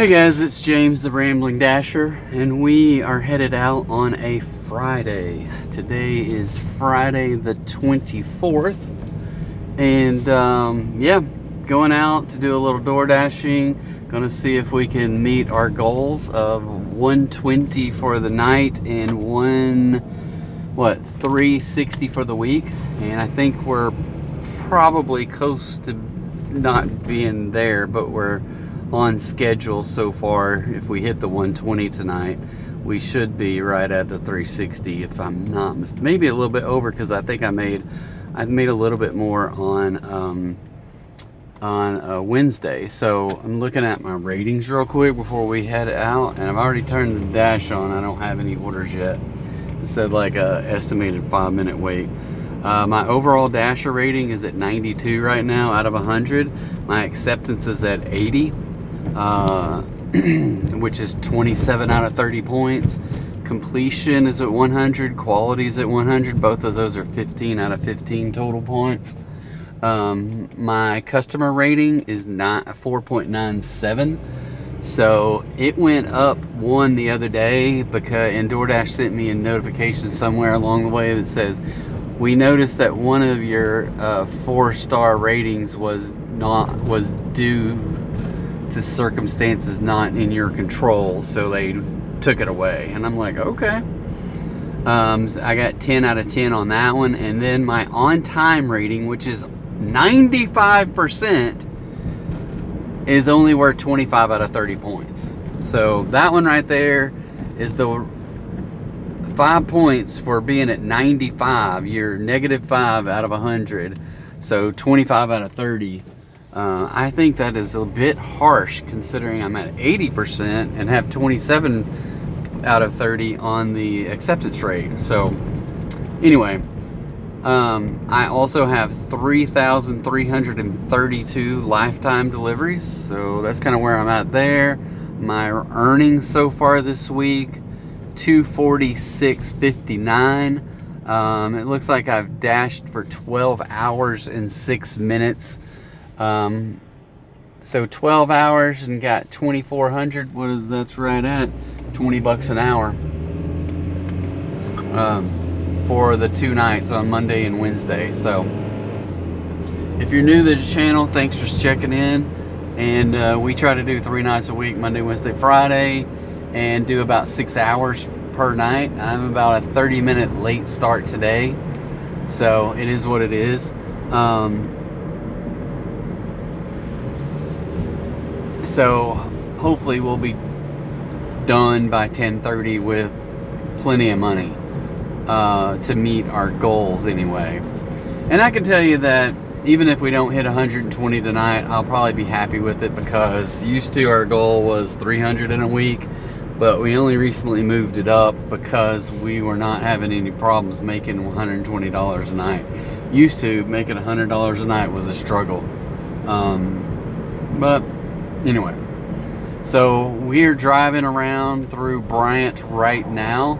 Hey guys, it's James the Rambling Dasher, and we are headed out on a Friday. Today is Friday the 24th, and yeah, going out to do a little door dashing. Gonna see if we can meet our goals of 120 for the night and 360 for the week. And I think we're probably close to not being there, but we're on schedule so far. If we hit the 120 tonight, we should be right at the 360 if I'm not mistaken. Maybe a little bit over, because I think I made a little bit more on Wednesday. So I'm looking at my ratings real quick before we head out, and I've already turned the dash on. I don't have any orders yet. It said like a estimated 5-minute wait. My overall dasher rating is at 92 right now out of 100. My acceptance is at 80, which is 27 out of 30 points. Completion is at 100. Quality is at 100. Both of those are 15 out of 15 total points. My customer rating is 4.97. So it went up one the other day, and DoorDash sent me a notification somewhere along the way that says, we noticed that one of your 4-star ratings was due to circumstances not in your control, so they took it away. And I'm like, okay. So I got 10 out of 10 on that one. And then my on-time rating, which is 95%, is only worth 25 out of 30 points. So that one right there is the 5 points for being at 95. You're -5 out of 100, so 25 out of 30. I think that is a bit harsh, considering I'm at 80% and have 27 out of 30 on the acceptance rate. So anyway, I also have 3,332 lifetime deliveries, so that's kind of where I'm at there. My earnings so far this week, 246.59. It looks like I've dashed for 12 hours and 6 minutes. So 12 hours and got 2,400. That's right at $20 an hour. For the 2 nights on Monday and Wednesday. So if you're new to the channel, thanks for checking in. And we try to do 3 nights a week, Monday, Wednesday, Friday, and do about 6 hours per night. I'm about a 30-minute late start today, so it is what it is. So hopefully we'll be done by 10:30 with plenty of money to meet our goals anyway. And I can tell you that even if we don't hit 120 tonight, I'll probably be happy with it, because used to our goal was 300 in a week, but we only recently moved it up because we were not having any problems making $120 a night. Used to making $100 a night was a struggle. But anyway, so we're driving around through Bryant right now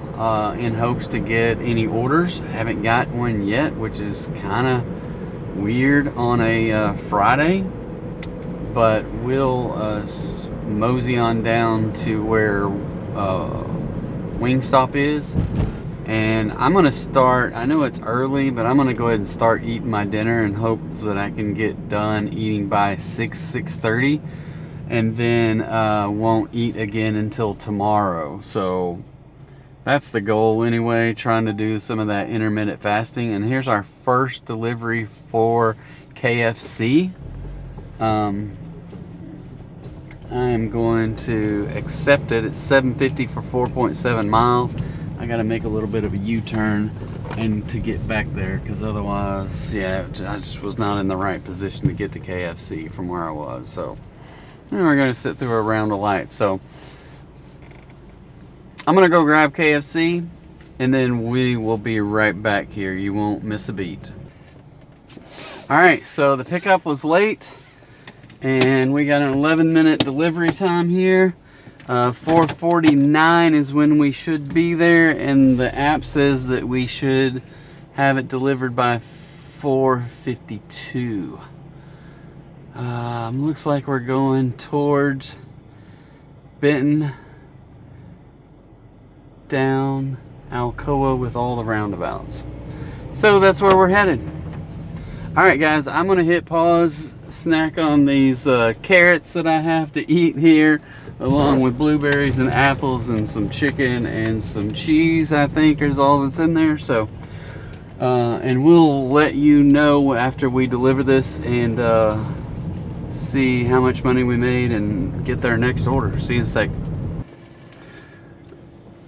in hopes to get any orders. Haven't got one yet, which is kind of weird on a Friday, but we'll mosey on down to where Wingstop is, and I'm gonna start. I know it's early, but I'm gonna go ahead and start eating my dinner in hopes that I can get done eating by 6:30, and then won't eat again until tomorrow. So that's the goal anyway, trying to do some of that intermittent fasting. And here's our first delivery for KFC. I'm going to accept it. It's $7.50 for 4.7 miles. I got to make a little bit of a U-turn and to get back there, because otherwise, yeah, I just was not in the right position to get to KFC from where I was. So we're going to sit through a round of lights. So I'm going to go grab KFC, and then we will be right back here. You won't miss a beat. All right, so the pickup was late, and we got an 11-minute delivery time here. 4:49 is when we should be there, and the app says that we should have it delivered by 4:52. Looks like we're going towards Benton down Alcoa with all the roundabouts. So that's where we're headed. All right, guys, I'm gonna hit pause, snack on these carrots that I have to eat here, along with blueberries and apples and some chicken and some cheese, I think is all that's in there. So and we'll let you know after we deliver this and see how much money we made and get their next order. See you in a sec.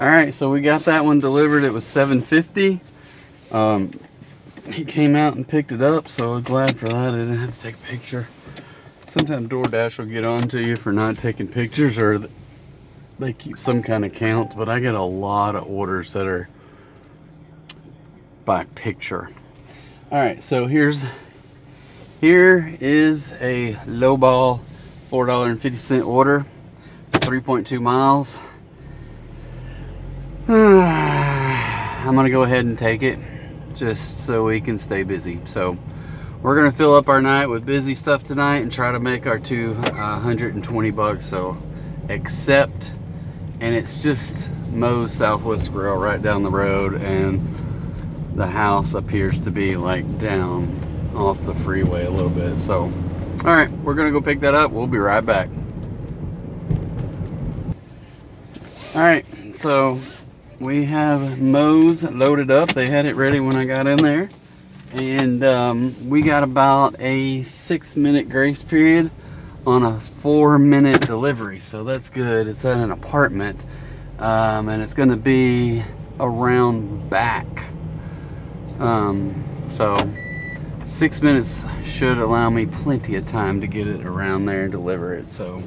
All right, so we got that one delivered. It was $7.50. He came out and picked it up, so I'm glad for that. I didn't have to take a picture. Sometimes DoorDash will get on to you for not taking pictures, or they keep some kind of count, but I get a lot of orders that are by picture. All right, so here is a lowball $4.50 order, 3.2 miles. I'm gonna go ahead and take it just so we can stay busy. So we're gonna fill up our night with busy stuff tonight and try to make our $220. So accept. And it's just Moe's Southwest Grill right down the road, and the house appears to be like down off the freeway a little bit. So all right, we're gonna go pick that up. We'll be right back. All right, so we have Moe's loaded up. They had it ready when I got in there, and we got about a 6-minute grace period on a 4-minute delivery, so that's good. It's at an apartment, and it's going to be around back, so 6 minutes should allow me plenty of time to get it around there and deliver it. So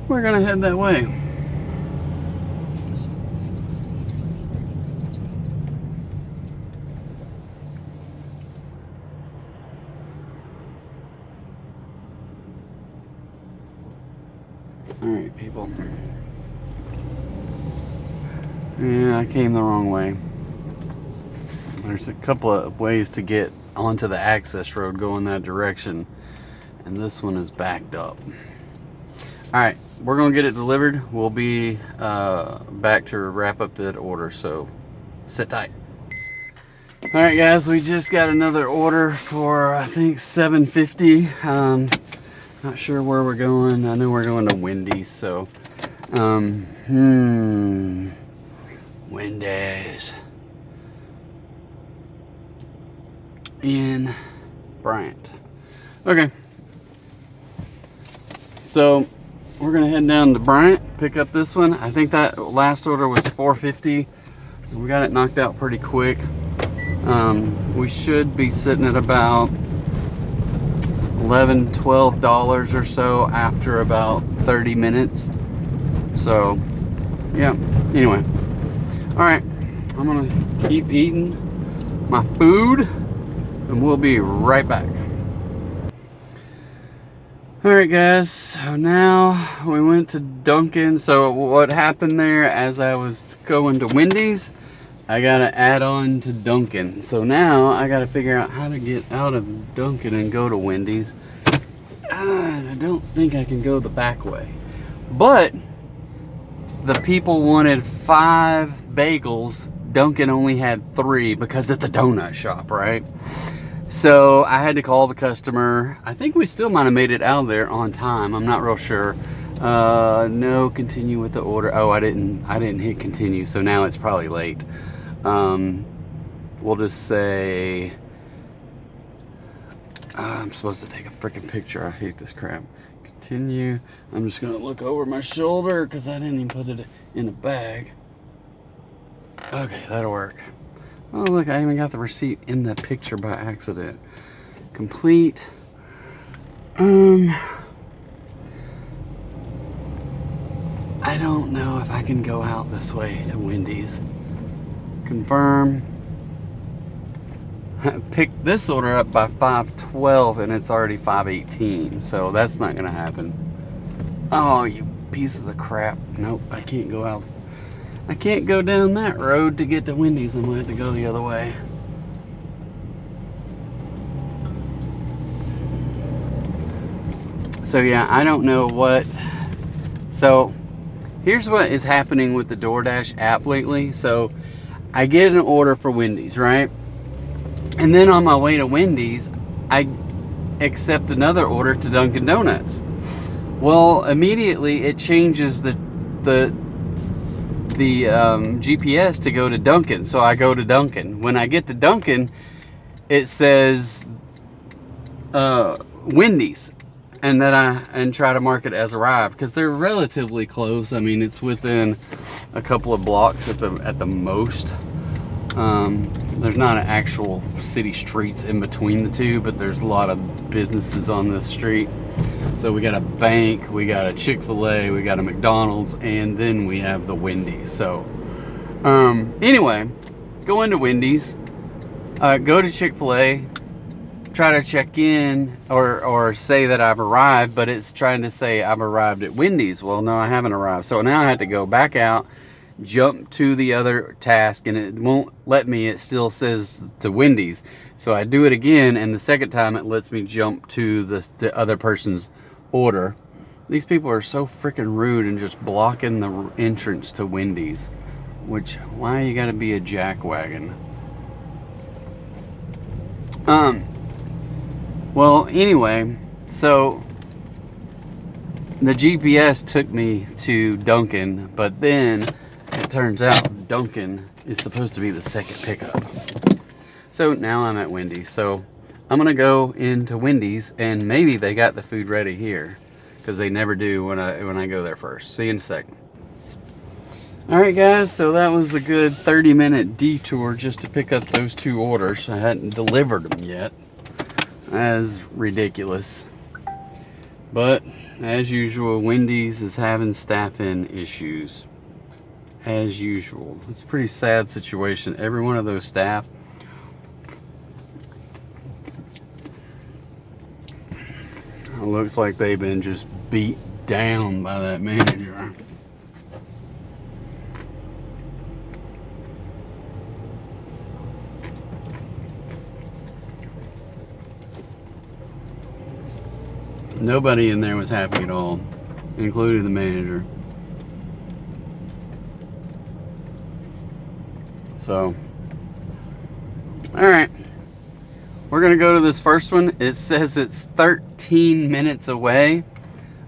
we're gonna head that way. All right, people. Yeah, I came the wrong way. There's a couple of ways to get onto the access road going that direction, and this one is backed up. All right, we're gonna get it delivered. We'll be back to wrap up that order, so sit tight. All right, guys, we just got another order for, I think, $7.50. Not sure where we're going. I know we're going to Wendy's, so Wendy's in Bryant. Okay, so we're gonna head down to Bryant, pick up this one. I think that last order was $4.50. We got it knocked out pretty quick. We should be sitting at about $11, $12 or so after about 30 minutes. So yeah, anyway, all right, I'm gonna keep eating my food and we'll be right back. All right, guys, so now we went to Dunkin. So what happened there, as I was going to Wendy's, I gotta add on to Dunkin. So now I gotta figure out how to get out of Dunkin and go to Wendy's. I don't think I can go the back way, but the people wanted 5 bagels. Dunkin only had 3 because it's a donut shop, right? So I had to call the customer. I think we still might have made it out there on time. I'm not real sure. No, continue with the order. Oh, I didn't hit continue, so now it's probably late. We'll just say I'm supposed to take a freaking picture. I hate this crap. Continue. I'm just gonna look over my shoulder because I didn't even put it in a bag. Okay, that'll work. Oh, look, I even got the receipt in the picture by accident. Complete. I don't know if I can go out this way to Wendy's. Confirm. I picked this order up by 5:12 and it's already 5:18, so that's not gonna happen. Oh, you pieces of crap. Nope, I can't go out. I can't go down that road to get to Wendy's. I'm gonna have to go the other way. So yeah, I don't know what. So here's what is happening with the DoorDash app lately. So I get an order for Wendy's, right? And then on my way to Wendy's, I accept another order to Dunkin' Donuts. Well, immediately it changes the GPS to go to Dunkin'. So I go to Dunkin'. When I get to Dunkin', it says Wendy's, and then I try to mark it as arrived because they're relatively close. I mean, it's within a couple of blocks at the most. There's not an actual city streets in between the two, but there's a lot of businesses on this street. So we got a bank, we got a Chick-fil-A, we got a McDonald's, and then we have the Wendy's. So anyway, go into Wendy's, go to Chick-fil-A, try to check in or say that I've arrived, but it's trying to say I've arrived at Wendy's. Well, no, I haven't arrived. So now I have to go back out, jump to the other task, and it won't let me. It still says to Wendy's. So I do it again, and the second time it lets me jump to the other person's order. These people are so freaking rude and just blocking the entrance to Wendy's. Which, why you gotta be a jackwagon? Well, anyway, so the GPS took me to Dunkin', but then it turns out Dunkin' is supposed to be the second pickup. So now I'm at Wendy's. So I'm gonna go into Wendy's, and maybe they got the food ready here, because they never do when I go there first. See you in a second. All right, guys. So that was a good 30-minute detour just to pick up those two orders. I hadn't delivered them yet. That's ridiculous. But as usual, Wendy's is having staffing issues. As usual. It's a pretty sad situation. Every one of those staff looks like they've been just beat down by that manager. Nobody in there was happy at all, including the manager. So, all right, we're gonna go to this first one. It says it's 13 minutes away.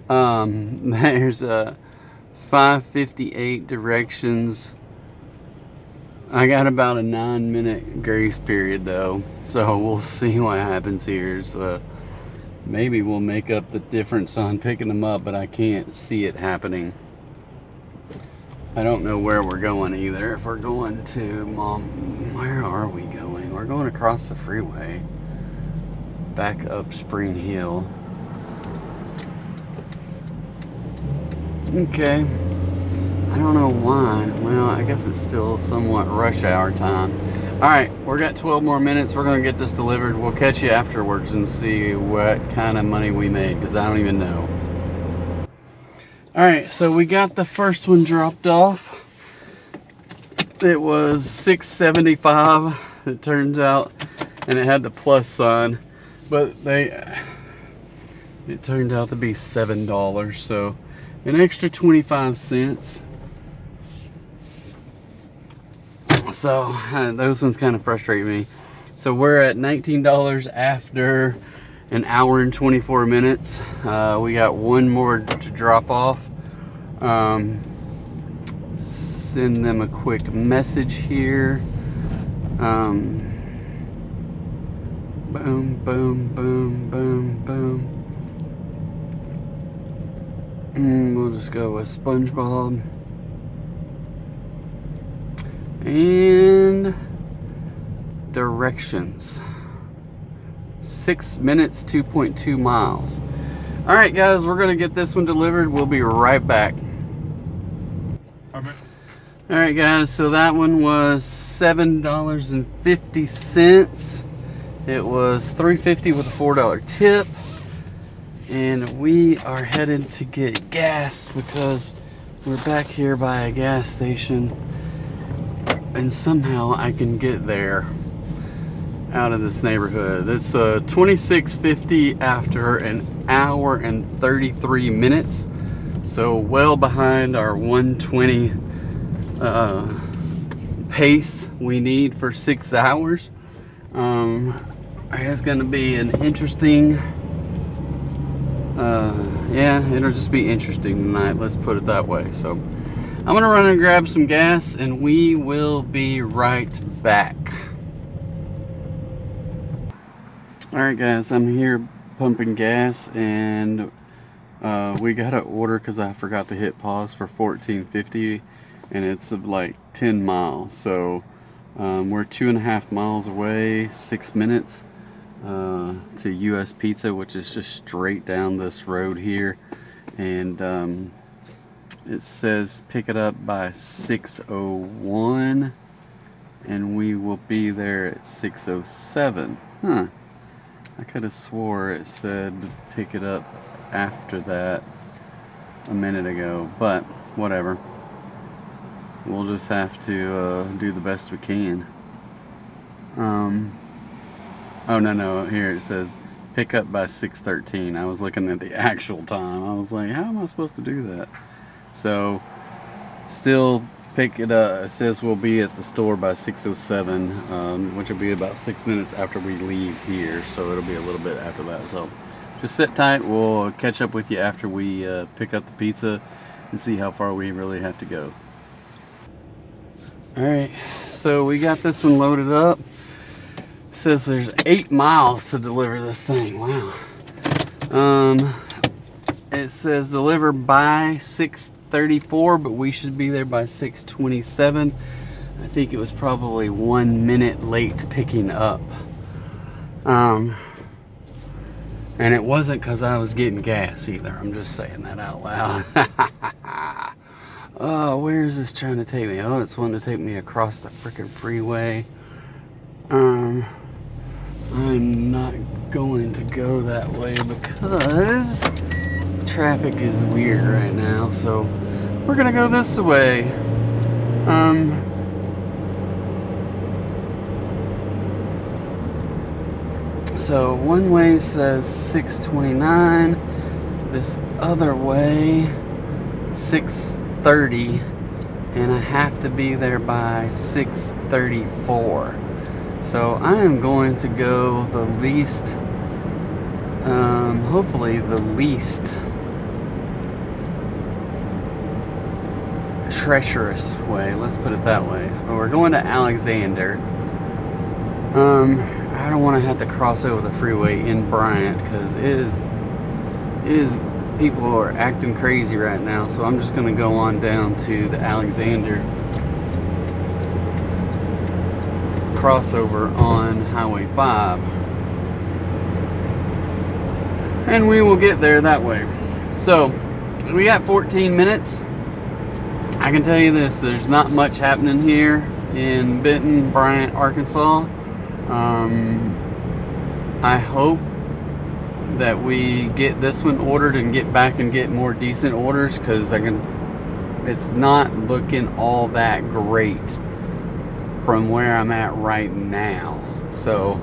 There's a 5:58 directions. I got about a 9-minute grace period though, so we'll see what happens here. So maybe we'll make up the difference on picking them up, but I can't see it happening. I don't know where we're going either. If we're going to where are we going? We're going across the freeway, back up Spring Hill. Okay. I don't know why. Well, I guess it's still somewhat rush hour time. All right, we're got 12 more minutes. We're gonna get this delivered. We'll catch you afterwards and see what kind of money we made, because I don't even know. All right, so we got the first one dropped off. It was $6.75, it turns out, and it had the plus sign, but it turned out to be $7, so an extra 25 cents. So those ones kind of frustrate me. So we're at $19 after an hour and 24 minutes. We got one more to drop off. Send them a quick message here. Boom, boom, boom, boom, boom. And we'll just go with SpongeBob. And directions. 6 minutes, 2.2 miles. All right, guys, we're gonna get this one delivered. We'll be right back. Okay. All right, guys, so that one was $7.50. It was $3.50 with a $4 tip. And we are headed to get gas because we're back here by a gas station. And somehow I can get there out of this neighborhood. It's $26.50 after an hour and 33 minutes. So well behind our 120 pace we need for 6 hours. It's gonna be an interesting, yeah, it'll just be interesting tonight, let's put it that way. So I'm gonna run and grab some gas and we will be right back. Alright guys, I'm here pumping gas, and we got an order because I forgot to hit pause for $14.50, and it's like 10 miles. So we're 2.5 miles away, 6 minutes to US Pizza, which is just straight down this road here. And it says pick it up by 6:01, and we will be there at 6:07. Huh. I could have swore it said pick it up after that a minute ago, but whatever. We'll just have to do the best we can. Oh no, here it says pick up by 6:13. I was looking at the actual time. I was like, how am I supposed to do that? So still pick it up. It says we'll be at the store by 6:07, which will be about 6 minutes after we leave here, so it'll be a little bit after that. So just sit tight, we'll catch up with you after we pick up the pizza and see how far we really have to go. Alright, so we got this one loaded up. It says there's 8 miles to deliver this thing. Wow. It says deliver by 6:34, but we should be there by 6:27. I think it was probably 1 minute late picking up. And it wasn't because I was getting gas either. I'm just saying that out loud. Oh, where is this trying to take me? Oh, it's wanting to take me across the freaking freeway. I'm not going to go that way because traffic is weird right now, so we're gonna go this way. So one way says 6:29, this other way 6:30, and I have to be there by 6:34. So I am going to go the least, hopefully the least treacherous way, let's put it that way. So we're going to Alexander. I don't want to have to cross over the freeway in Bryant because it is people are acting crazy right now, so I'm just going to go on down to the Alexander crossover on Highway 5, and we will get there that way. So we got 14 minutes. I can tell you this, there's not much happening here in Benton, Bryant, Arkansas. I hope that we get this one ordered and get back and get more decent orders, because it's not looking all that great from where I'm at right now. So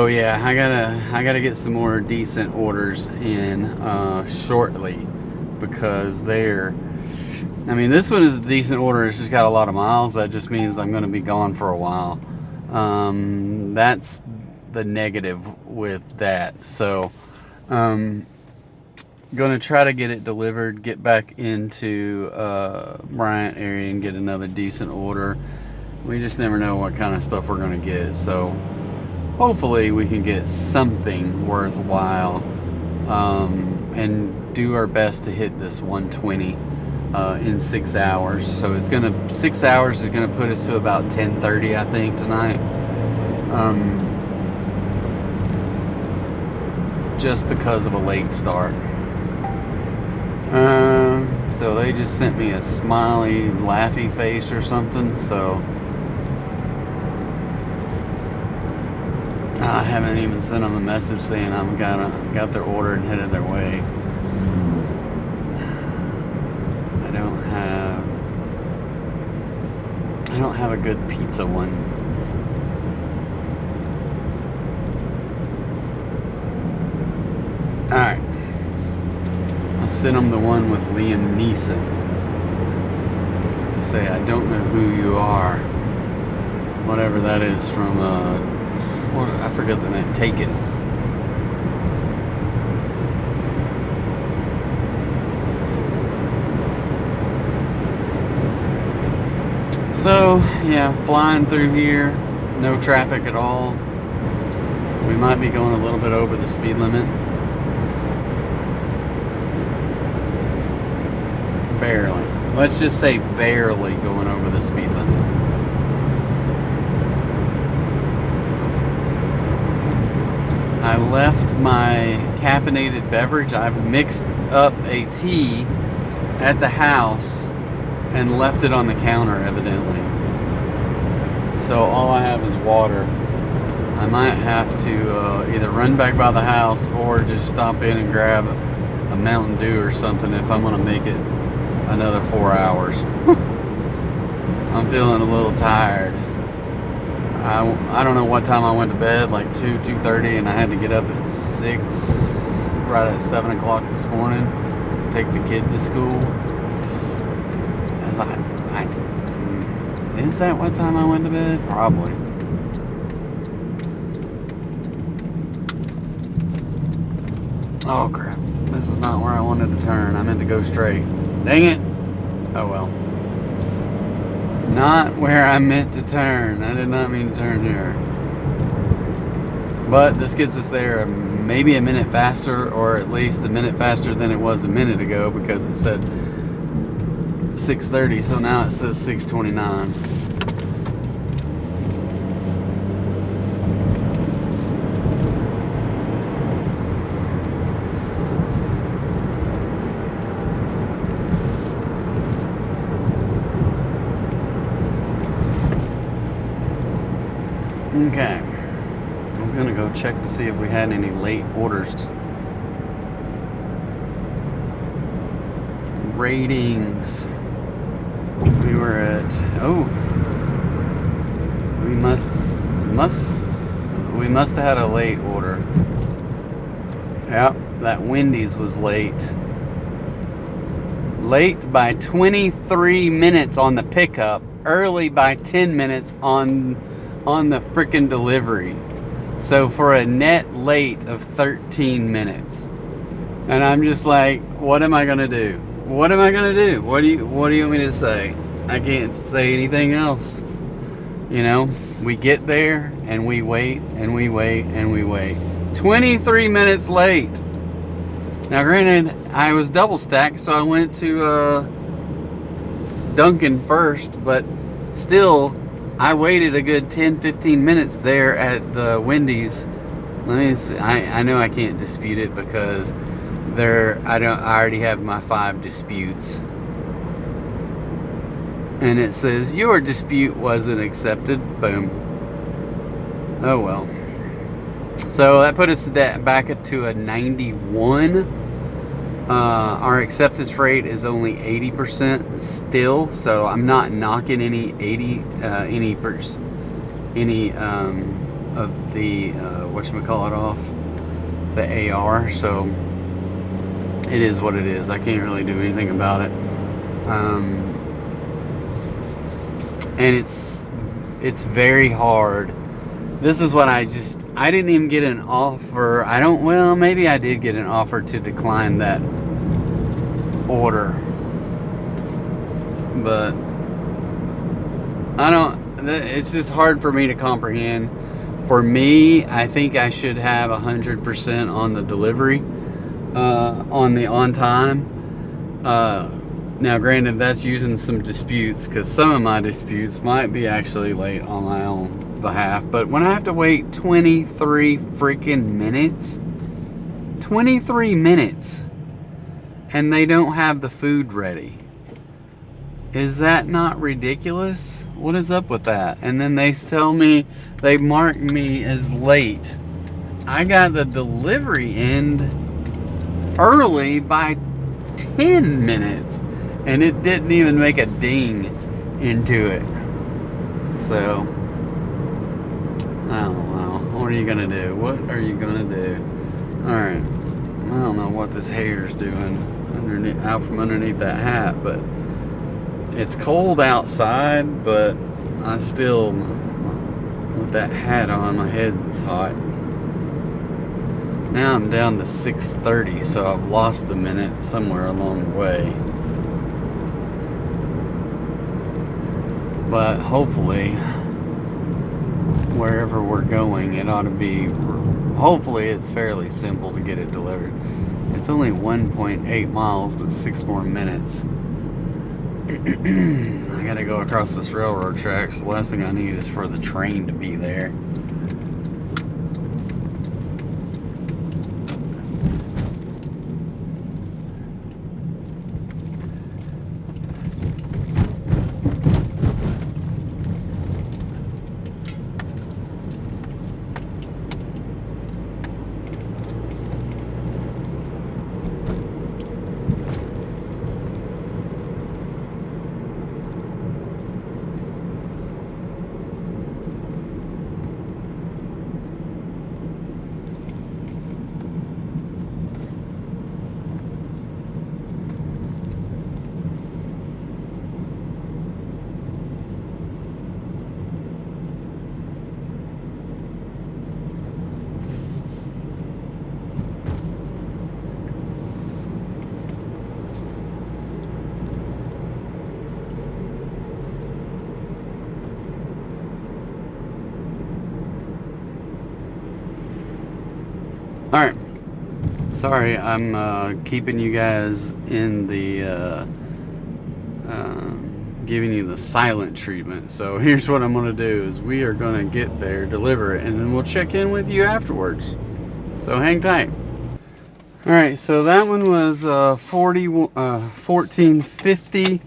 yeah, I gotta get some more decent orders in shortly, because I mean, this one is a decent order. It's just got a lot of miles. That just means I'm going to be gone for a while. That's the negative with that. So going to try to get it delivered, get back into Bryant area and get another decent order. We just never know what kind of stuff we're going to get. So hopefully we can get something worthwhile and do our best to hit this 120 in 6 hours. So 6 hours is gonna put us to about 10:30, I think, tonight. Just because of a late start. So they just sent me a smiley, laughy face or something. So I haven't even sent them a message saying I'm got their order and headed their way. I don't have a good pizza one. Alright. I'll sent them the one with Liam Neeson. Just say, I don't know who you are. Whatever that is from, I forget the name, Taken. So, yeah, flying through here, no traffic at all. We might be going a little bit over the speed limit. Barely. Let's just say barely going over the speed limit. I left my caffeinated beverage. I've mixed up a tea at the house and left it on the counter, evidently. So all I have is water. I might have to either run back by the house or just stop in and grab a Mountain Dew or something if I'm going to make it another 4 hours. I'm feeling a little tired. I don't know what time I went to bed, like 2:30, and I had to get up at 6, right at 7 o'clock this morning to take the kid to school. Is that what time I went to bed? Probably. Oh crap. This is not where I wanted to turn. I meant to go straight. Dang it. Oh well. Not where I meant to turn. I did not mean to turn here. But this gets us there maybe a minute faster, or at least a minute faster than it was a minute ago, because it said 6:30, so now it says 6:29. Okay, I was gonna go check to see if we had any late orders. Ratings. We were at, we must have had a late order. Yep, that Wendy's was late. Late by 23 minutes on the pickup, early by 10 minutes on the frickin' delivery. So for a net late of 13 minutes. And I'm just like, what am I gonna do? What am I gonna do? What do you want me to say? I can't say anything else. You know, we get there and we wait and we wait and we wait. 23 minutes late. Now granted, I was double stacked, so I went to Dunkin first, but still I waited a good 10-15 minutes there at the Wendy's. Let me see. I know I can't dispute it because I already have my 5 disputes. And it says your dispute wasn't accepted. Boom. Oh well. So that put us back to a 91. Our acceptance rate is only 80% still, so I'm not knocking any of the whatchamacallit off the AR. So it is what it is. I can't really do anything about it. And it's very hard. This is what I didn't even get an offer. Well, maybe I did get an offer to decline that order. But it's just hard for me to comprehend. For me, I think I should have 100% on the delivery, on time. Now granted, that's using some disputes, because some of my disputes might be actually late on my own behalf. But when I have to wait 23 freaking minutes, 23 minutes, and they don't have the food ready, is that not ridiculous? What is up with that? And then they tell me, they mark me as late. I got the delivery end early by 10 minutes, and it didn't even make a ding into it. So I don't know. What are you gonna do? What are you gonna do? Alright. I don't know what this hair's doing. out from underneath that hat, but it's cold outside, but I still, with that hat on, my head's hot. Now I'm down to 6:30, so I've lost a minute somewhere along the way. But hopefully, wherever we're going, it ought to be, hopefully it's fairly simple to get it delivered. It's only 1.8 miles, but 6 more minutes. I gotta go across this railroad track, so the last thing I need is for the train to be there. Alright, sorry, I'm keeping you guys in the, giving you the silent treatment. So here's what I'm going to do is we are going to get there, deliver it, and then we'll check in with you afterwards. So hang tight. Alright, so that one was $14.50.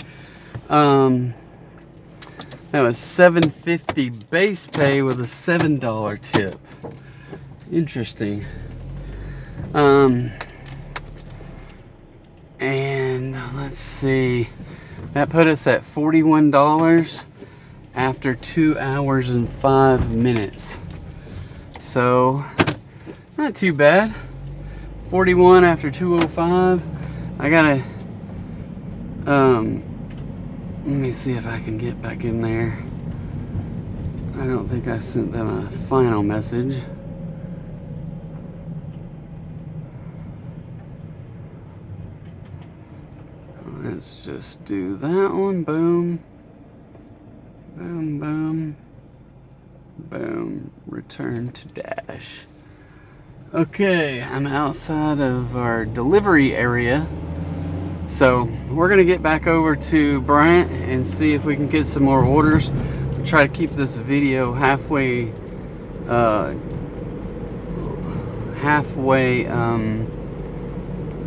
That was $7.50 base pay with a $7 tip. Interesting. And let's see, that put us at $41 after 2 hours and 5 minutes. So not too bad. 41 after 2:05. I gotta let me see if I can get back in there. I don't think I sent them a final message. Let's just do that one. Boom. Boom, boom. Boom. Return to dash. Okay, I'm outside of our delivery area. So we're gonna get back over to Bryant and see if we can get some more orders. We'll try to keep this video halfway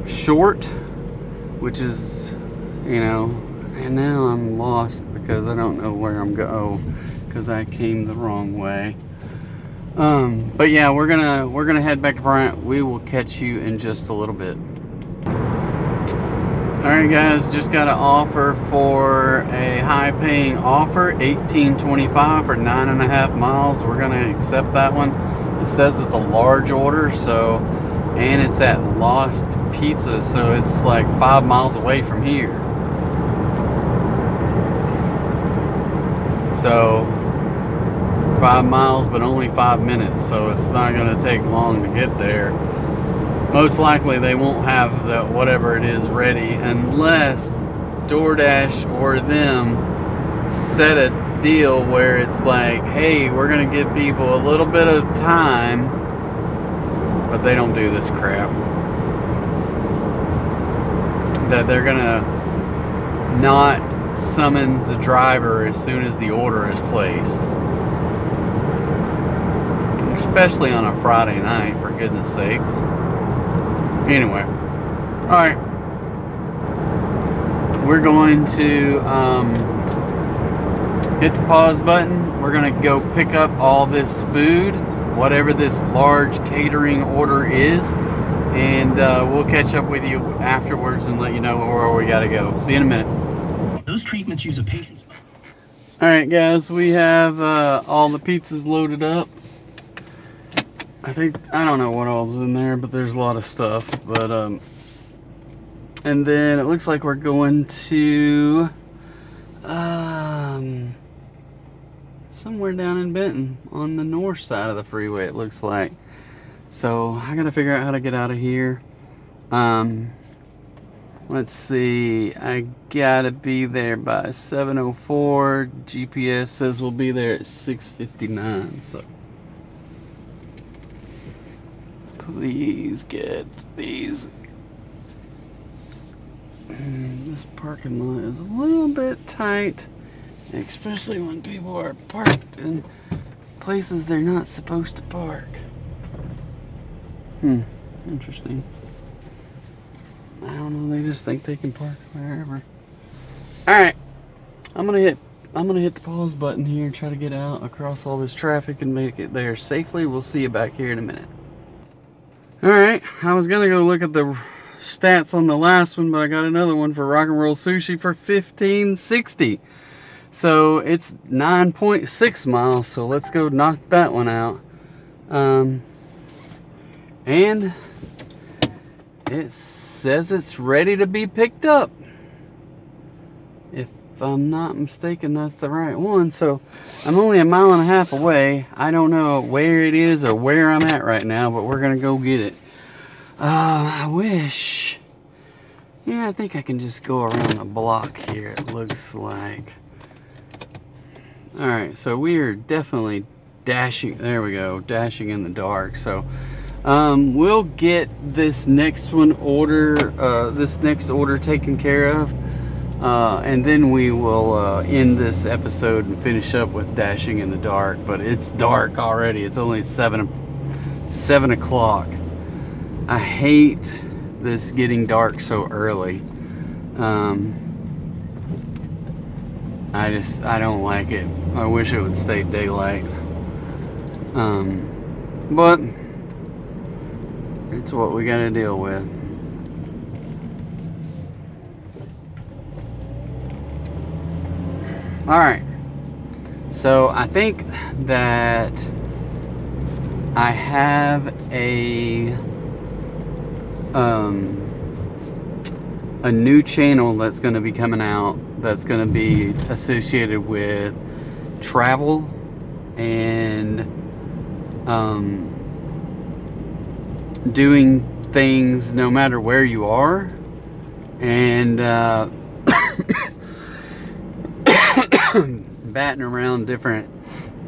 short, which is, you know, and now I'm lost because I don't know where I'm going because I came the wrong way. But yeah, we're gonna head back to Bryant. We will catch you in just a little bit. Alright guys, just got an offer for a high-paying offer, $18.25 for 9.5 miles. We're gonna accept that one. It says it's a large order, so, and it's at Lost Pizza, so it's like 5 miles away from here. So 5 miles, but only 5 minutes, so it's not gonna take long to get there. Most likely they won't have the whatever it is ready unless DoorDash or them set a deal where it's like, hey, we're gonna give people a little bit of time, but they don't do this crap. That they're gonna not summons the driver as soon as the order is placed. Especially on a Friday night, for goodness sakes. Anyway, alright, we're going to hit the pause button. We're going to go pick up all this food, whatever this large catering order is, and we'll catch up with you afterwards and let you know where we got to go. See you in a minute. Those treatments use a patient's... Alright guys, we have all the pizzas loaded up. I don't know what all's in there, but there's a lot of stuff. But And then it looks like we're going to somewhere down in Benton on the north side of the freeway, it looks like. So I gotta figure out how to get out of here. Let's see, I gotta be there by 7:04. GPS says we'll be there at 6:59. So please get these. This parking lot is a little bit tight, especially when people are parked in places they're not supposed to park. Interesting. I don't know, they just think they can park wherever. Alright, I'm gonna hit the pause button here and try to get out across all this traffic and make it there safely. We'll see you back here in a minute. Alright, I was gonna go look at the stats on the last one, but I got another one for Rock and Roll Sushi for $15.60. So it's 9.6 miles, so let's go knock that one out. And it says it's ready to be picked up. If I'm not mistaken, that's the right one. So I'm only 1.5 miles away. I don't know where it is or where I'm at right now, but we're gonna go get it. I wish. Yeah, I think I can just go around the block here, it looks like. Alright, so we are definitely dashing. There we go, dashing in the dark. So we'll get this next order taken care of, and then we will end this episode and finish up with dashing in the dark. But it's dark already. It's only 7 o'clock. I hate this getting dark so early. I don't like it. I wish it would stay daylight. But it's what we gotta deal with. Alright, so I think that I have a new channel that's going to be coming out, that's going to be associated with travel and doing things no matter where you are, and batting around different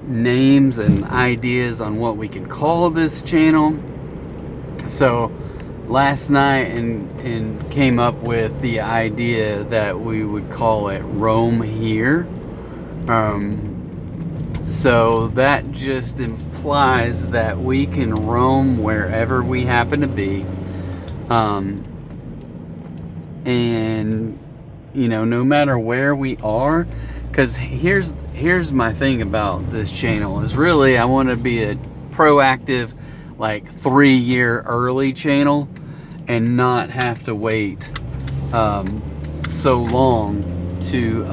names and ideas on what we can call this channel. So last night and came up with the idea that we would call it Roam Here. So that just implies that we can roam wherever we happen to be, and you know, no matter where we are. Because here's my thing about this channel is really I want to be a proactive, like 3-year early channel, and not have to wait so long to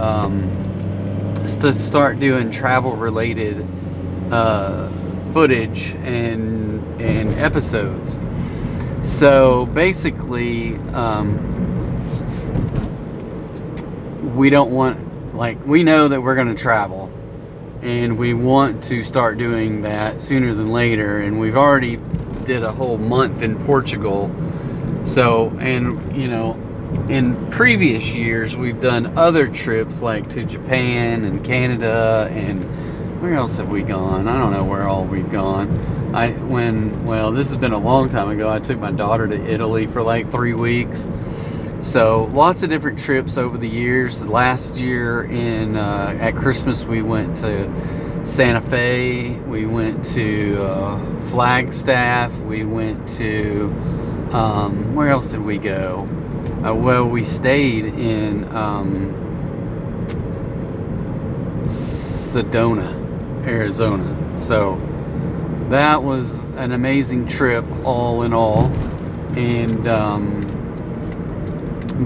start doing travel related footage and episodes. So basically we don't want, like, we know that we're going to travel and we want to start doing that sooner than later, and we've already did a whole month in Portugal. So, and you know, in previous years we've done other trips like to Japan and Canada, and where else have we gone? I don't know where all we've gone. Well, this has been a long time ago. I took my daughter to Italy for like 3 weeks. So lots of different trips over the years. Last year at Christmas we went to Santa Fe, we went to Flagstaff, we went to where else did we go? Well, we stayed in Sedona, Arizona. So that was an amazing trip all in all. And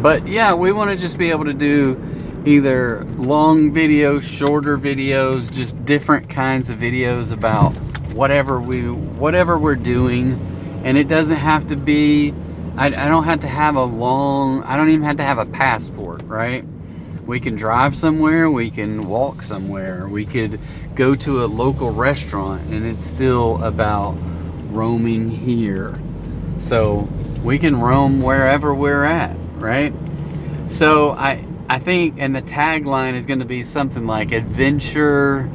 but yeah, we want to just be able to do either long videos, shorter videos, just different kinds of videos about whatever we're doing. And it doesn't have to be I don't have to have I don't even have to have a passport, right? We can drive somewhere, we can walk somewhere, we could go to a local restaurant, and it's still about roaming here. So we can roam wherever we're at, right? So I think, and the tagline is going to be something like adventure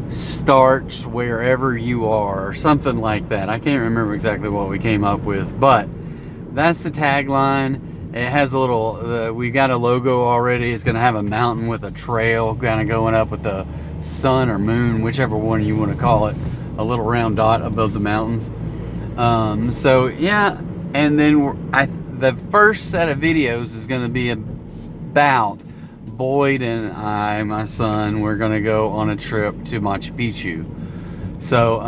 starts wherever you are, or something like that. I can't remember exactly what we came up with, but that's the tagline. It has a little, we got a logo already. It's going to have a mountain with a trail kind of going up with the sun or moon, whichever one you want to call it, a little round dot above the mountains. So yeah, and then the first set of videos is going to be about Boyd and I, my son. We're going to go on a trip to Machu Picchu. So,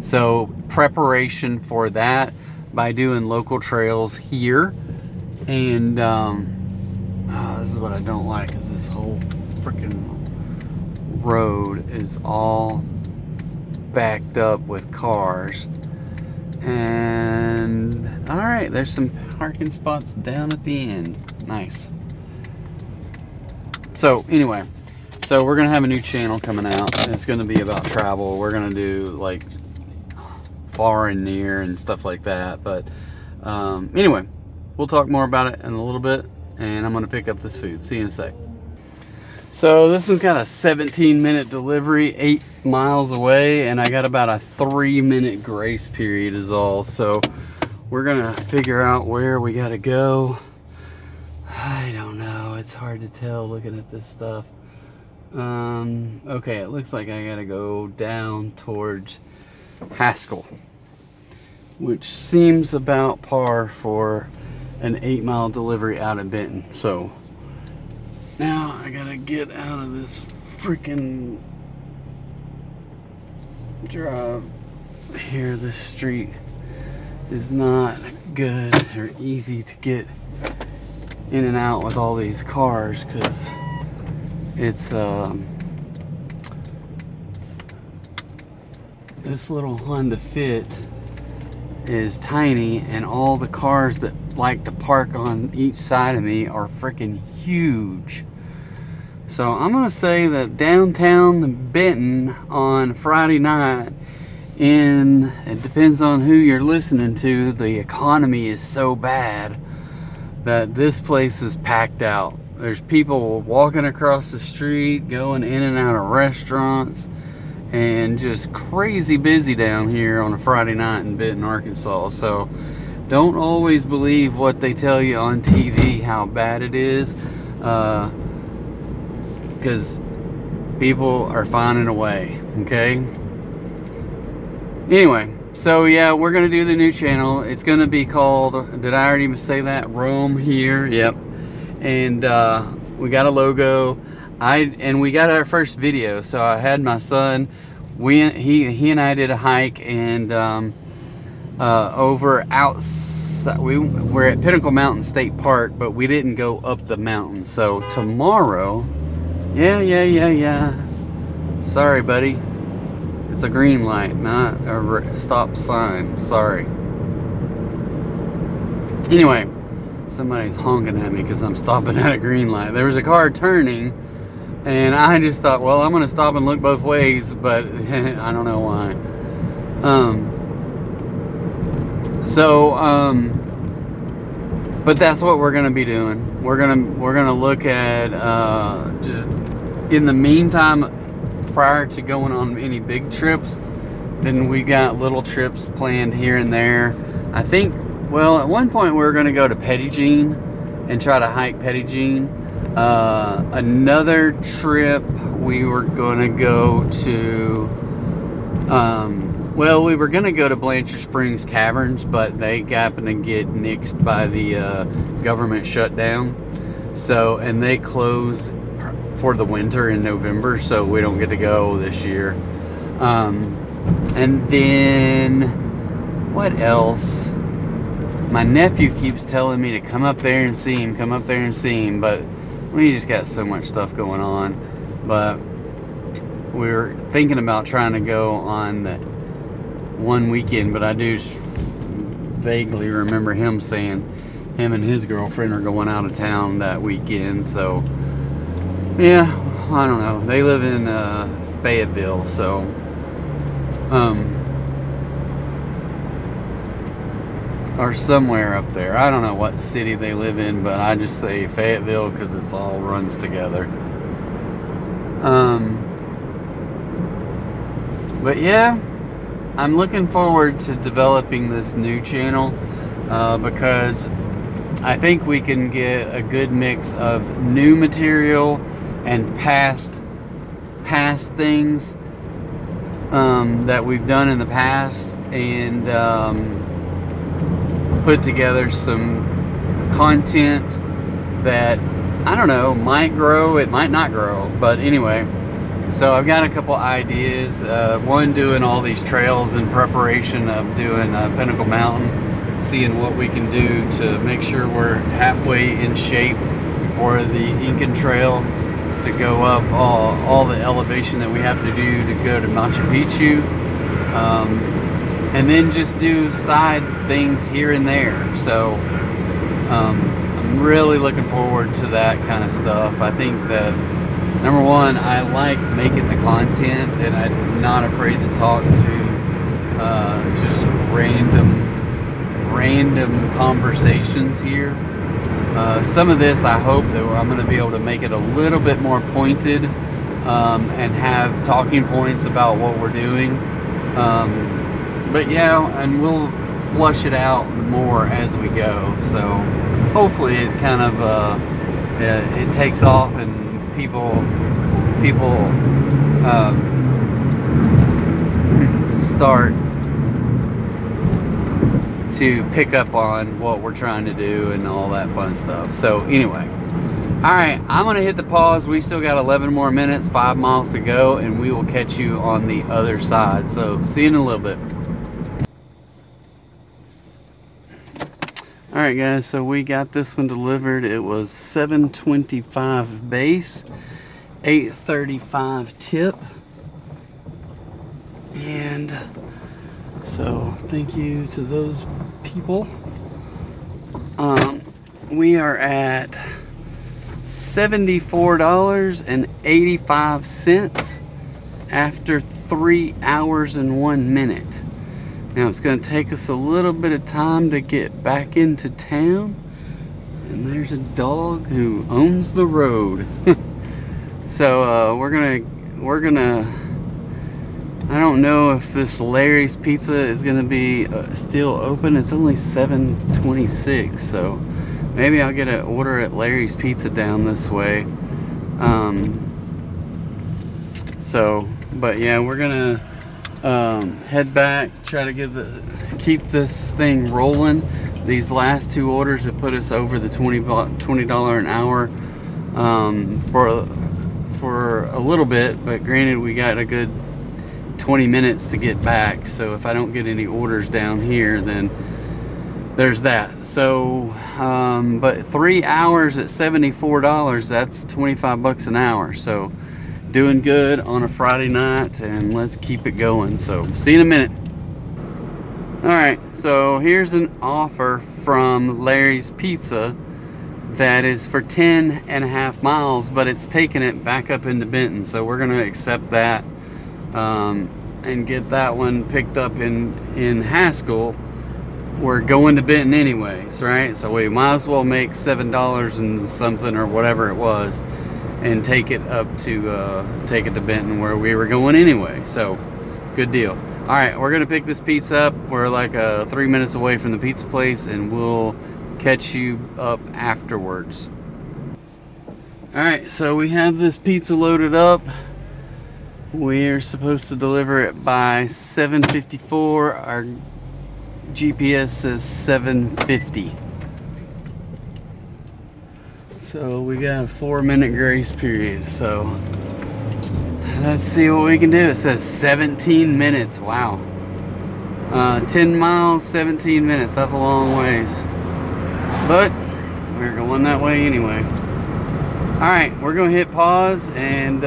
so preparation for that by doing local trails here. And this is what I don't like, is this whole freaking road is all backed up with cars. And all right, there's some parking spots down at the end. Nice. So anyway, so we're gonna have a new channel coming out. It's gonna be about travel. We're gonna do like far and near and stuff like that. But anyway, we'll talk more about it in a little bit, and I'm gonna pick up this food. See you in a sec. So this one's got a 17-minute delivery, 8 miles away, and I got about a 3-minute grace period is all. So we're gonna figure out where we gotta go. I don't know, it's hard to tell looking at this stuff. Okay, it looks like I gotta go down towards Haskell, which seems about par for an 8-mile delivery out of Benton. So now I gotta get out of this freaking drive here. This street is not good or easy to get in and out with all these cars, because it's this little Honda Fit is tiny, and all the cars that like to park on each side of me are freaking huge. So I'm gonna say that downtown Benton on Friday night, it depends on who you're listening to, the economy is so bad that this place is packed out. There's people walking across the street, going in and out of restaurants, and just crazy busy down here on a Friday night in Benton, Arkansas. So don't always believe what they tell you on TV, how bad it is, because people are finding a way, okay? Anyway, so yeah, we're gonna do the new channel. It's gonna be called, did I already say that? Roam Here. Yep. And we got a logo. And we got our first video. So I had my son, he and I did a hike, and over outside, we're at Pinnacle Mountain State Park, but we didn't go up the mountain. So tomorrow, yeah, sorry buddy, it's a green light, not a stop sign. Sorry. Anyway, somebody's honking at me because I'm stopping at a green light. There was a car turning, and I just thought, well, I'm gonna stop and look both ways, but I don't know why. But that's what we're gonna be doing. We're gonna look at just in the meantime, prior to going on any big trips, then we got little trips planned here and there. I think, well, at one point we were going to go to Petit Jean and try to hike Petit Jean. Another trip we were going to go to, well, we were going to go to Blanchard Springs Caverns, but they happened to get nixed by the government shutdown. So, and they close for the winter in November, so we don't get to go this year. And then what else? My nephew keeps telling me to come up there and see him, but we just got so much stuff going on. But we were thinking about trying to go on the one weekend, but I do vaguely remember him saying him and his girlfriend are going out of town that weekend. So yeah, I don't know. They live in Fayetteville, so or somewhere up there. I don't know what city they live in, but I just say Fayetteville because it's all runs together. But yeah, I'm looking forward to developing this new channel because I think we can get a good mix of new material and past things that we've done in the past, and put together some content that, I don't know, might grow, it might not grow, but anyway. So I've got a couple ideas. One, doing all these trails in preparation of doing Pinnacle Mountain, seeing what we can do to make sure we're halfway in shape for the Incan Trail, to go up all the elevation that we have to do to go to Machu Picchu, and then just do side things here and there. So I'm really looking forward to that kind of stuff. I think that, number one, I like making the content, and I'm not afraid to talk to just random conversations here. Some of this, I hope that I'm going to be able to make it a little bit more pointed, and have talking points about what we're doing. But yeah, and we'll flush it out more as we go. So hopefully it kind of it takes off, and people start to pick up on what we're trying to do and all that fun stuff. So anyway, all right, I'm gonna hit the pause. We still got 11 more minutes, 5 miles to go, and we will catch you on the other side. So see you in a little bit. All right guys, so we got this one delivered. It was $7.25 base, $8.35 tip, and so thank you to those people. We are at $74.85 after 3 hours and 1 minute. Now it's going to take us a little bit of time to get back into town, and there's a dog who owns the road. So we're gonna I don't know if this Larry's Pizza is gonna be still open. It's only 7:26, so maybe I'll get an order at Larry's Pizza down this way. But yeah, we're gonna head back, try to keep this thing rolling. These last 2 orders have put us over the $20 an hour for a little bit, but granted, we got a good 20 minutes to get back. So if I don't get any orders down here, then there's that. So but 3 hours at $74, that's 25 bucks an hour. So doing good on a Friday night, and let's keep it going. So see you in a minute. All right, so here's an offer from Larry's Pizza that is for 10.5 miles, but it's taking it back up into Benton. So we're gonna accept that and get that one picked up in Haskell. We're going to Benton anyways, right? So we might as well make $7 and something or whatever it was, and take it to Benton where we were going anyway. So good deal. All right, we're gonna pick this pizza up. We're like 3 minutes away from the pizza place, and we'll catch you up afterwards. All right, so we have this pizza loaded up. We're supposed to deliver it by 7:54. Our GPS says 7:50. So we got a 4-minute grace period. So let's see what we can do. It says 17 minutes. Wow. 10 miles, 17 minutes. That's a long ways. But we're going that way anyway. All right, we're going to hit pause, and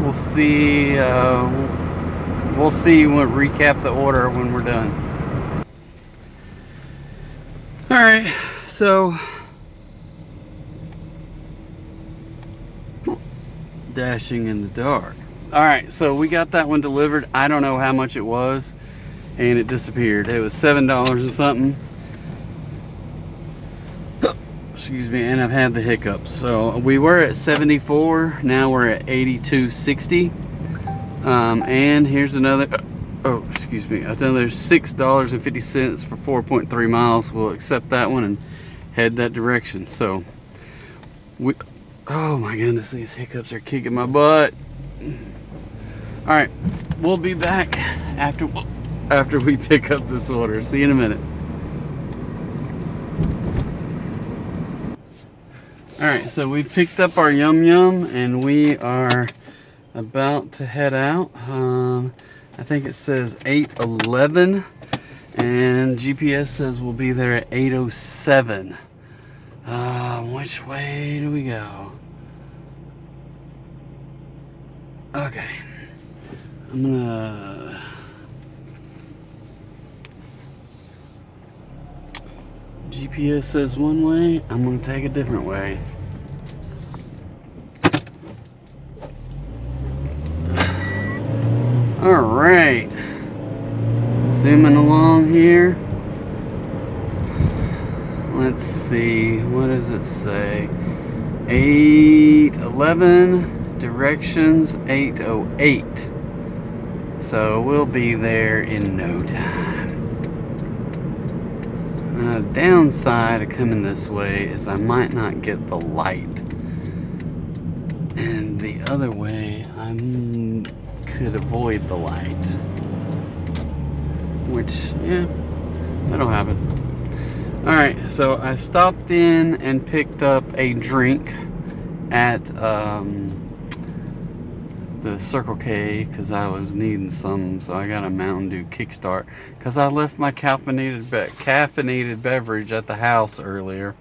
we'll see. We'll recap the order when we're done. right, so dashing in the dark. All right, so we got that one delivered. I don't know how much it was, and it disappeared. It was $7 or something. Excuse me, and I've had the hiccups. So we were at 74, now we're at 82.60. And here's another, oh, excuse me, another $6.50 for 4.3 miles. We'll accept that one and head that direction. So we, oh my goodness, these hiccups are kicking my butt. All right, we'll be back after we pick up this order. See you in a minute. All right, so we picked up our yum yum and we are about to head out. I think it says 8:11 and GPS says we'll be there at 8:07. Which way do we go? Okay, I'm gonna GPS says one way, I'm gonna take a different way. All right, zooming along here. Let's see, what does it say? 8:11, directions 8:08. So we'll be there in no time. Downside of coming this way is I might not get the light. And the other way, I could avoid the light. Which, yeah, that'll happen. Alright, so I stopped in and picked up a drink at the Circle K because I was needing some, so I got a Mountain Dew Kickstart because I left my caffeinated beverage at the house earlier.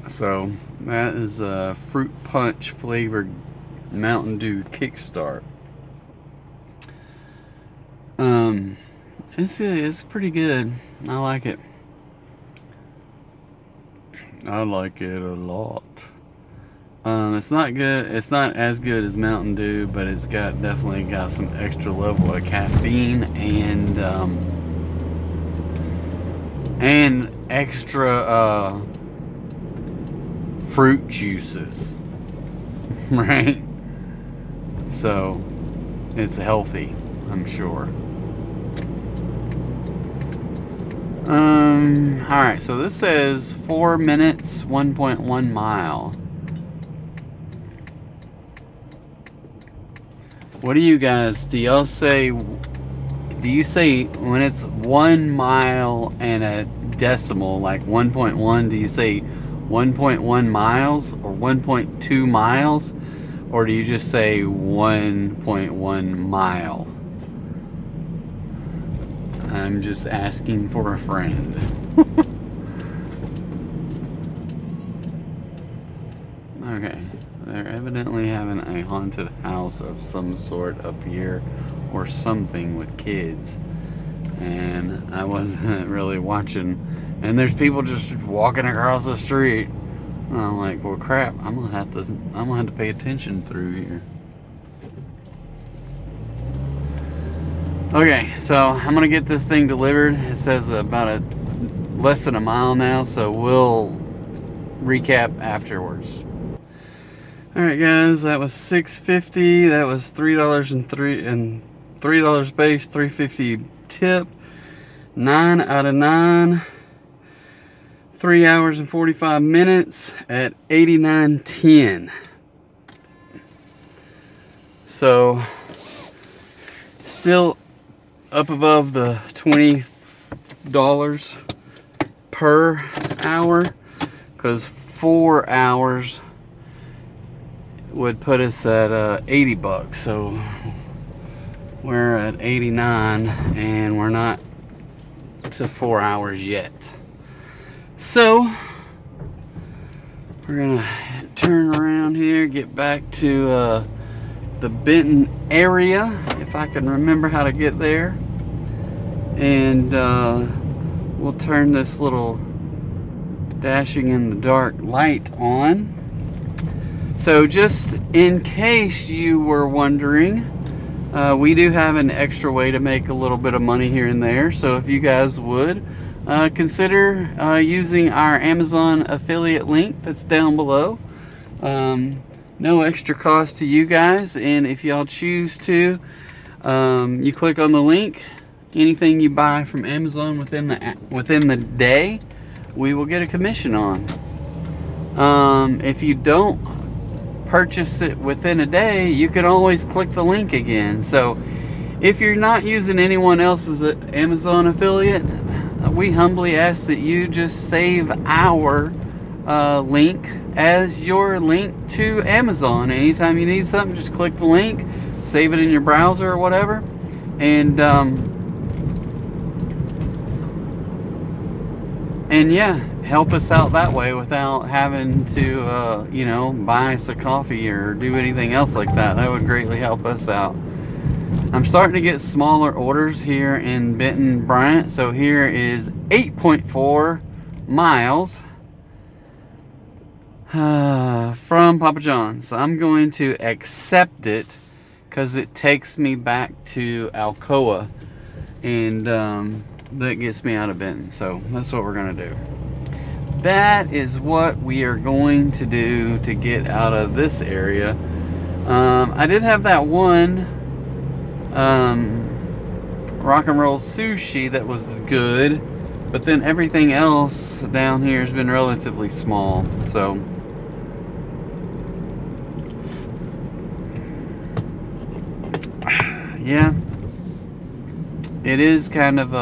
So that is a fruit punch flavored Mountain Dew Kickstart. It's pretty good. I like it. I like it a lot. It's not good. It's not as good as Mountain Dew, but it's definitely got some extra level of caffeine and extra fruit juices, right? So it's healthy, I'm sure. All right, so this says 4 minutes, 1.1 mile. What do you guys, do you say when it's 1 mile and a decimal, like 1.1, do you say 1.1 miles or 1.2 miles? Or do you just say 1.1 mile? I'm just asking for a friend. Okay, they're evidently having a haunted house of some sort up here or something with kids. And I wasn't really watching. And there's people just walking across the street. And I'm like, well crap, I'm gonna have to pay attention through here. Okay, so I'm gonna get this thing delivered. It says about less than a mile now, so we'll recap afterwards. All right, guys, that was $6.50. That was $3 base, $3.50 tip. 9 out of 9. 3 hours and 45 minutes at 89.10. So still up above the $20 per hour, because 4 hours would put us at 80 bucks. So we're at 89 and we're not to 4 hours yet. So we're gonna turn around here, get back to the Benton area, if I can remember how to get there. And we'll turn this little dashing in the dark light on. So just in case you were wondering, we do have an extra way to make a little bit of money here and there. So if you guys would consider using our Amazon affiliate link that's down below. No extra cost to you guys, and if y'all choose to, you click on the link. Anything you buy from Amazon within the day, we will get a commission on. If you don't purchase it within a day, you can always click the link again. So if you're not using anyone else's Amazon affiliate, we humbly ask that you just save our link as your link to Amazon. Anytime you need something, just click the link, save it in your browser or whatever, and yeah, help us out that way without having to you know, buy us a coffee or do anything else like that. That would greatly help us out. I'm starting to get smaller orders here in Benton and Bryant. So here is 8.4 miles from Papa John's. I'm going to accept it because it takes me back to Alcoa, and that gets me out of Benton. So that's what we're going to do. That is what we are going to do to get out of this area. I did have that one rock and roll sushi that was good, but then everything else down here has been relatively small. So yeah, it is kind of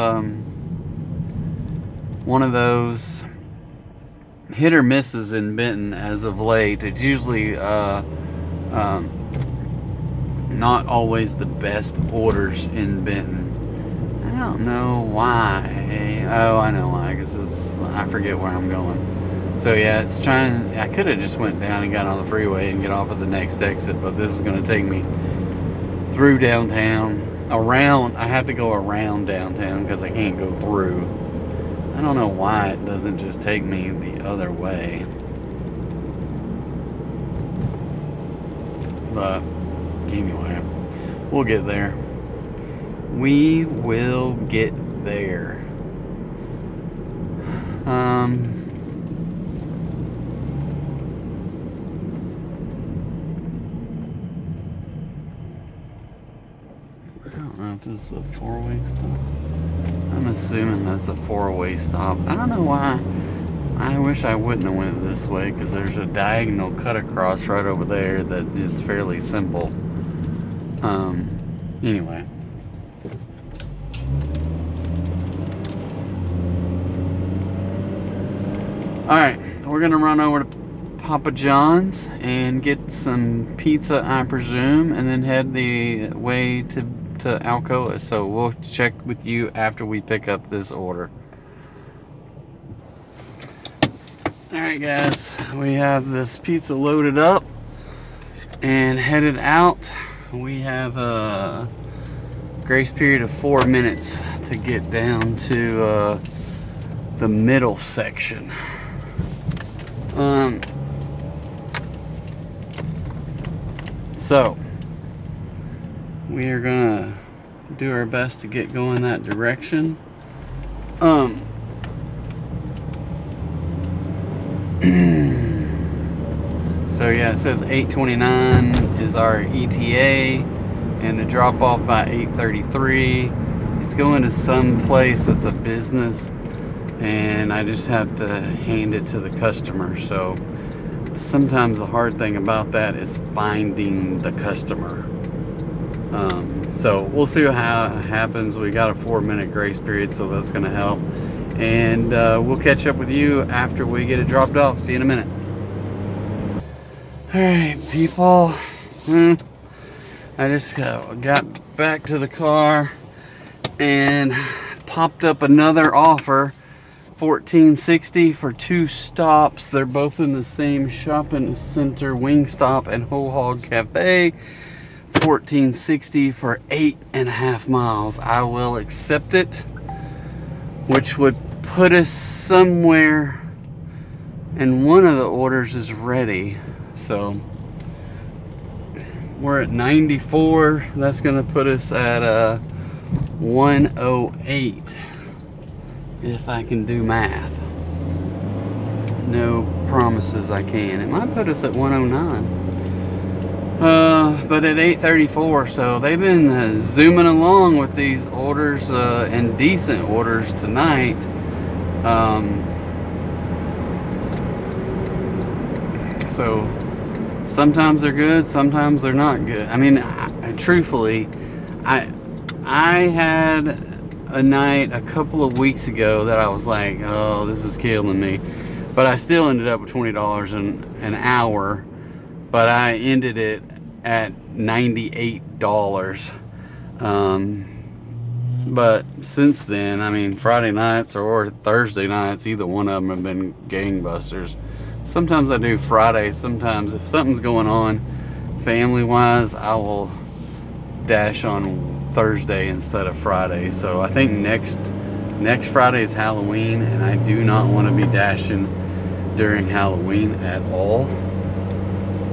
one of those hit or misses in Benton as of late. It's usually not always the best orders in Benton. I don't know why. Oh, I know why, because I forget where I'm going. So yeah, it's trying. I could have just went down and got on the freeway and get off at the next exit, but this is going to take me through downtown, around. I have to go around downtown because I can't go through. I don't know why it doesn't just take me the other way. But anyway, we'll get there. We will get there. I don't know if this is a four-way stop. I'm assuming that's a four-way stop. I don't know why. I wish I wouldn't have went this way, because there's a diagonal cut across right over there that is fairly simple. Anyway. Alright, we're gonna run over to Papa John's and get some pizza, I presume, and then head the way to Alcoa. So we'll check with you after we pick up this order. Alright guys, we have this pizza loaded up and headed out. We have a grace period of 4 minutes to get down to the middle section. So we are gonna do our best to get going that direction. So yeah, it says 8:29 is our ETA, and the drop off by 8:33. It's going to some place that's a business, and I just have to hand it to the customer. So sometimes the hard thing about that is finding the customer. So we'll see how it happens. We got a 4-minute grace period, so that's going to help. And we'll catch up with you after we get it dropped off. See you in a minute. Alright, people. I just got back to the car and popped up another offer. $14.60 for 2 stops. They're both in the same shopping center, Wingstop and Hog Cafe. 1460 for 8.5 miles. I will accept it, which would put us somewhere, and one of the orders is ready. So we're at 94. That's gonna put us at 108 if I can do math. No promises I can. It might put us at 109. But at 8:34, so they've been zooming along with these orders and decent orders tonight. So sometimes they're good, sometimes they're not good. I mean, truthfully, I had a night a couple of weeks ago that I was like, oh, this is killing me. But I still ended up with $20 an hour. But I ended it at $98. But since then, I mean, Friday nights or Thursday nights, either one of them have been gangbusters. Sometimes I do Friday. Sometimes if something's going on family-wise, I will dash on Thursday instead of Friday. So I think next Friday is Halloween, and I do not want to be dashing during Halloween at all.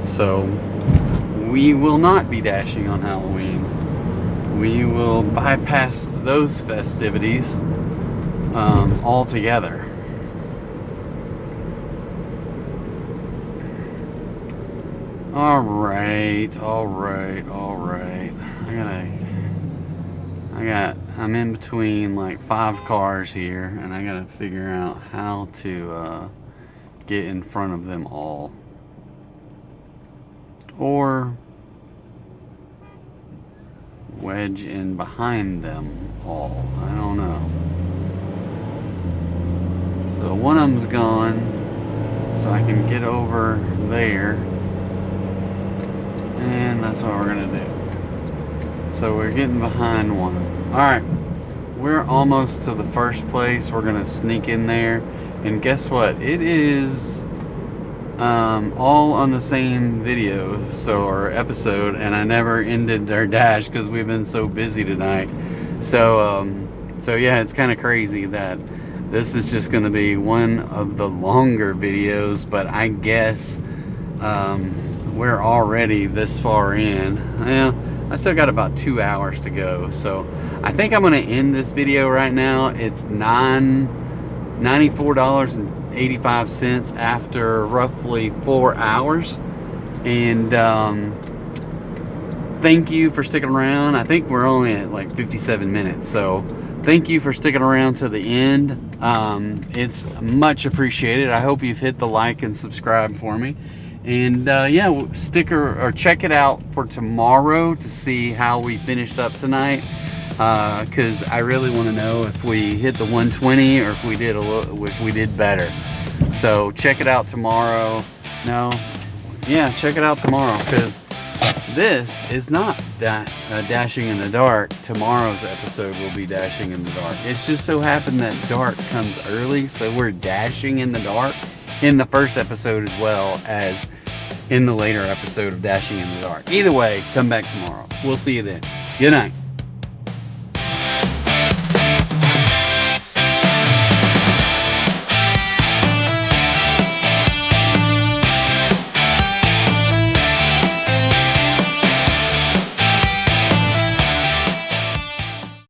So we will not be dashing on Halloween. We will bypass those festivities altogether. All right. I'm in between like 5 cars here, and I gotta figure out how to get in front of them all. Or wedge in behind them all. I don't know. So one of them's gone, so I can get over there, and that's what we're gonna do. So we're getting behind one of them. All right, we're almost to the first place. We're gonna sneak in there, and guess what? It is all on the same video, or episode, and I never ended our dash because we've been so busy tonight. So yeah, it's kind of crazy that this is just going to be one of the longer videos, but I guess we're already this far in. Yeah, I still got about 2 hours to go, so I think I'm going to end this video right now. It's $94.85 after roughly 4 hours, and thank you for sticking around. I think we're only at like 57 minutes, so thank you for sticking around to the end. It's much appreciated. I hope you've hit the like and subscribe for me, and yeah, check it out for tomorrow to see how we finished up tonight, because I really want to know if we hit the 120 or if we did better. So check it out tomorrow. Check it out tomorrow, because this is not dashing in the dark. Tomorrow's episode will be dashing in the dark. It's just so happened that dark comes early, so we're dashing in the dark in the first episode as well as in the later episode of Dashing in the Dark. Either way, come back tomorrow. We'll see you then. Good night.